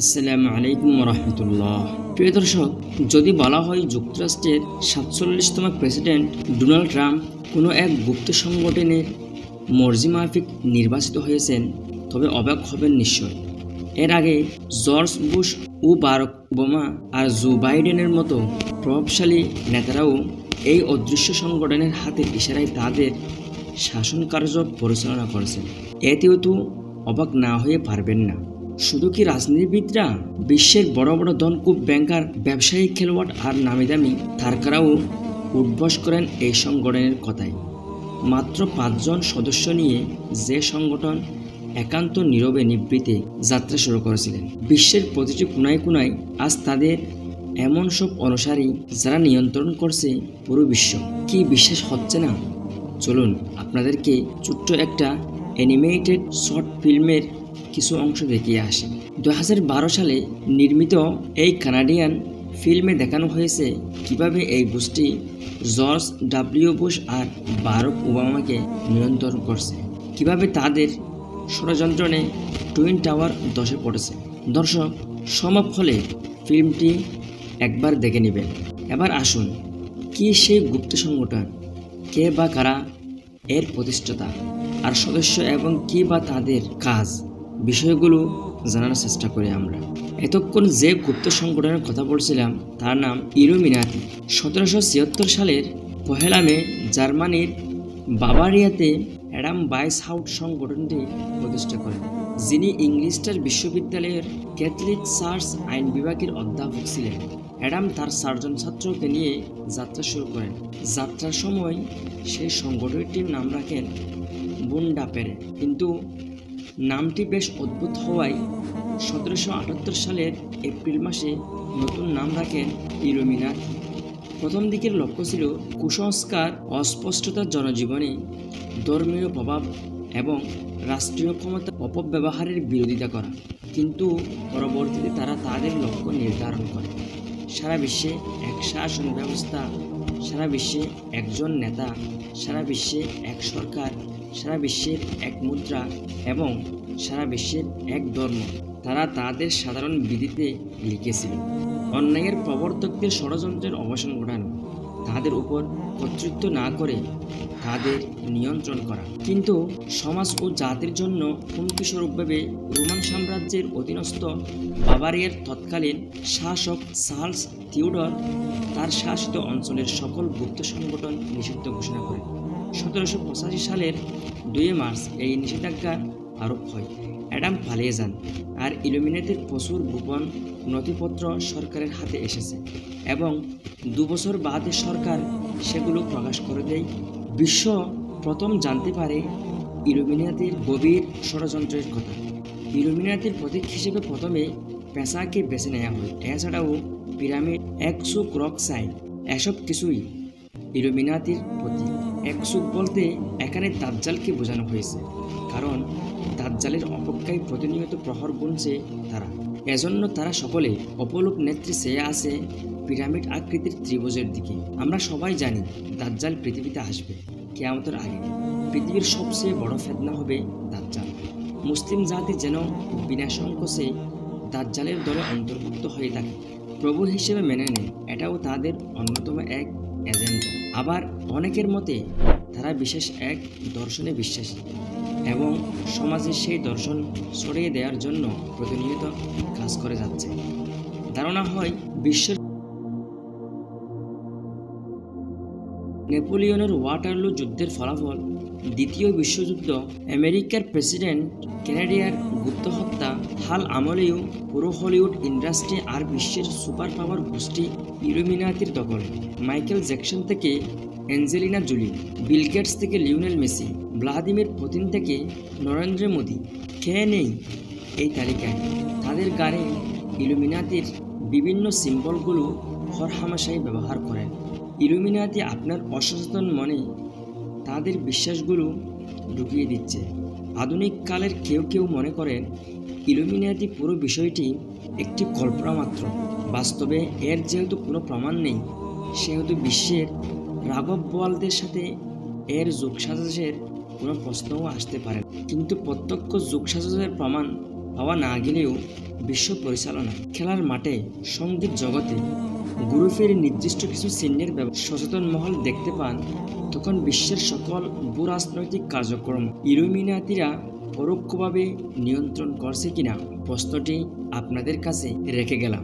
আসসালামু আলাইকুম রহমতুল্লাহ। প্রিয় দর্শক, যদি বলা হয় যুক্তরাষ্ট্রের ৪৭তম প্রেসিডেন্ট ডোনাল্ড ট্রাম্প কোনো এক গুপ্ত সংগঠনের মর্জি মাফিক নির্বাচিত হয়েছেন, তবে অবাক হবেন নিশ্চয়। এর আগে জর্জ বুশ ও বারাক ওবামা আর জো বাইডেনের মতো প্রভাবশালী নেতারাও এই অদৃশ্য সংগঠনের হাতের ইশারায় তাদের শাসন কার্য পরিচালনা করেছেন। এতেও তো অবাক না হয়ে পারবেন না। শুধু কি রাজনীতিবিদরা, বিশ্বের বড় বড় ধনকুব ব্যাংকার, ব্যবসায়িক খেলোয়াড় আর নামিদামি তারকারাও উদ্বাস করেন এই সংগঠনের কথায়। মাত্র ৫ জন সদস্য নিয়ে যে সংগঠন একান্ত নীরবে নিবৃতে যাত্রা শুরু করেছিলেন। বিশ্বের প্রতিটি কোনায় কোনায় আজ তাদের এমন সব অনুসারী যারা নিয়ন্ত্রণ করছে পুরো বিশ্ব। কি বিশ্বাস হচ্ছে না? চলুন আপনাদেরকে ছোট্ট একটা অ্যানিমেটেড শর্ট ফিল্মের কিছু অংশ দেখিয়ে আসি। ২০১২ সালে নির্মিত এই কানাডিয়ান ফিল্মে দেখানো হয়েছে কিভাবে এই গোষ্ঠী জর্জ ডব্লিউ বুশ আর বারাক ওবামাকে নিয়ন্ত্রণ করছে, কিভাবে তাদের ষড়যন্ত্রে টুইন টাওয়ার ধসে পড়েছে। দর্শক, সম্ভব হলে ফিল্মটি একবার দেখে নেবেন। এবার আসুন, কি সেই গুপ্ত সংগঠন, কে বা কারা এর প্রতিষ্ঠাতা আর সদস্য, এবং কি বা তাদের কাজ, বিষয়গুলো জানার চেষ্টা করি আমরা। এতক্ষণ যে গুপ্ত সংগঠনের কথা বলছিলাম তার নাম ইলুমিনাতি। ১৭৭৬ সালের ১ মে জার্মানির বাভারিয়াতে অ্যাডাম ওয়াইসহাউট সংগঠনটি প্রতিষ্ঠা করেন, যিনি ইংলিশটার বিশ্ববিদ্যালয়ের ক্যাথলিক চার্চ আইন বিভাগের অধ্যাপক ছিলেন। অ্যাডাম তার ৪ জন ছাত্রকে নিয়ে যাত্রা শুরু করেন। যাত্রার সময় সেই সংগঠনটির নাম রাখেন বুন্ডাপেরে, কিন্তু নামটি বেশ অদ্ভুত হওয়ায় ১৭৭৮ সালের এপ্রিল মাসে নতুন নাম রাখেন ইলুমিনাতি। প্রথম দিকের লক্ষ্য ছিল কুসংস্কার, অস্পষ্টতা জনজীবনে, ধর্মীয় প্রভাব এবং রাষ্ট্রীয় ক্ষমতা অপব্যবহারের বিরোধিতা করা। কিন্তু পরবর্তীতে তারা তাদের লক্ষ্য নির্ধারণ করে। সারা বিশ্বে এক শাসন ব্যবস্থা, সারা বিশ্বে একজন নেতা, সারা বিশ্বে এক সরকার, সারা বিশ্বের এক মুদ্রা এবং সারা বিশ্বের এক ধর্ম, তারা তাদের সাধারণ বিধিতে লিখেছিল। অন্যায়ের প্রবর্তকদের ষড়যন্ত্রের অবসান ঘটানো, তাদের উপর কর্তৃত্ব না করে তাদের নিয়ন্ত্রণ করা। কিন্তু সমাজ ও জাতির জন্য হুমকিস্বরূপভাবে রোমান সাম্রাজ্যের অধীনস্থ বাভারিয়ার তৎকালীন শাসক চার্লস থিওডর তার শাসিত অঞ্চলের সকল গুপ্ত সংগঠন নিষিদ্ধ ঘোষণা করেন। ১৭৮৫ সালের ২ মার্চ এই নিষেধাজ্ঞা আরোপ হয়। অ্যাডাম পালিয়ে যান, আর ইলুমিনাতির প্রচুর গোপন নথিপত্র সরকারের হাতে এসেছে এবং ২ বছর বাদে সরকার সেগুলো প্রকাশ করে দেয়। বিশ্ব প্রথম জানতে পারে ইলুমিনাতির গভীর ষড়যন্ত্রের কথা। ইলুমিনাতির প্রতীক হিসেবে প্রথমে পেশাকে বেছে নেওয়া হয়। এছাড়াও পিরামিড, একসুক, রক সাইন, এসব কিছুই ইলুমিনাতির প্রতীক। একসুক বলতে এখানে দাজ্জালকে বোঝানো হয়েছে, কারণ দাজ্জালের অপেক্ষায় প্রতিনিয়ত প্রহর গুনছে তারা। এজন্য তারা সকলে অপলোক নেত্রে চেয়ে আছে পিরামিড আকৃতির ত্রিভুজের দিকে। আমরা সবাই জানি দাজ্জাল পৃথিবীতে আসবে কিয়ামতের আগে। পৃথিবীর সবচেয়ে বড় ফেতনা হবে দাজ্জাল। মুসলিম জাতি যেন বিনা সংকোচে দাজ্জালের দলে অন্তর্ভুক্ত হয়ে থাকে, প্রভু হিসেবে মেনে নেয়। এটাও তাদের অন্যতম এক এজেন্ডা। আবার অনেকের মতে তারা বিশেষ এক দর্শনে বিশ্বাসী এবং সমাজে সেই দর্শন ছড়িয়ে দেওয়ার জন্য প্রতিনিয়ত কাজ করে যাচ্ছে। ধারণা হয় বিশ্বের নেপোলিয়নের ওয়াটারলু যুদ্ধের ফলাফল, দ্বিতীয় বিশ্বযুদ্ধ, আমেরিকার প্রেসিডেন্ট কেনেডিয়ার গুপ্ত হত্যা, হাল আমলেও পুরো হলিউড ইন্ডাস্ট্রি আর বিশ্বের সুপার পাওয়ার গোষ্ঠী ইলুমিনাতির দখলে। মাইকেল জ্যাকসন থেকে অ্যাঞ্জেলিনা জোলি, বিল গেটস থেকে লিওনেল মেসি, ভ্লাদিমির পুতিন থেকে নরেন্দ্র মোদী, কে নেই এই তালিকায়? তাদের গাড়ি ইলুমিনাতির বিভিন্ন সিম্বলগুলো হরহামেশাই ব্যবহার করেন। ইলুমিনাতি আপনার অসচেতন মনে তাদের বিশ্বাসগুলো ঢুকিয়ে দিচ্ছে। আধুনিক কালের কেউ কেউ মনে করেন ইলুমিনাতি পুরো বিষয়টি একটি কল্পনা মাত্র। বাস্তবে এর যেহেতু কোনো প্রমাণ নেই, সেহেতু বিশ্বের রাঘব বোয়ালদের সাথে এর যোগসাজশের কোনো প্রশ্নও আসতে পারে। কিন্তু প্রত্যক্ষ যোগসাজশের প্রমাণ পাওয়া না গেলেও বিশ্ব পরিচালনা, খেলার মাঠে, সঙ্গীত জগতে গ্রুপের নির্দিষ্ট কিছু চিহ্নের সচেতন মহল দেখতে পান, তখন বিশ্বের সকল ভূরাজনৈতিক কার্যক্রম ইলুমিনাতিরা পরোক্ষভাবে নিয়ন্ত্রণ করছে কিনা প্রশ্নটি আপনাদের কাছে রেখে গেলাম।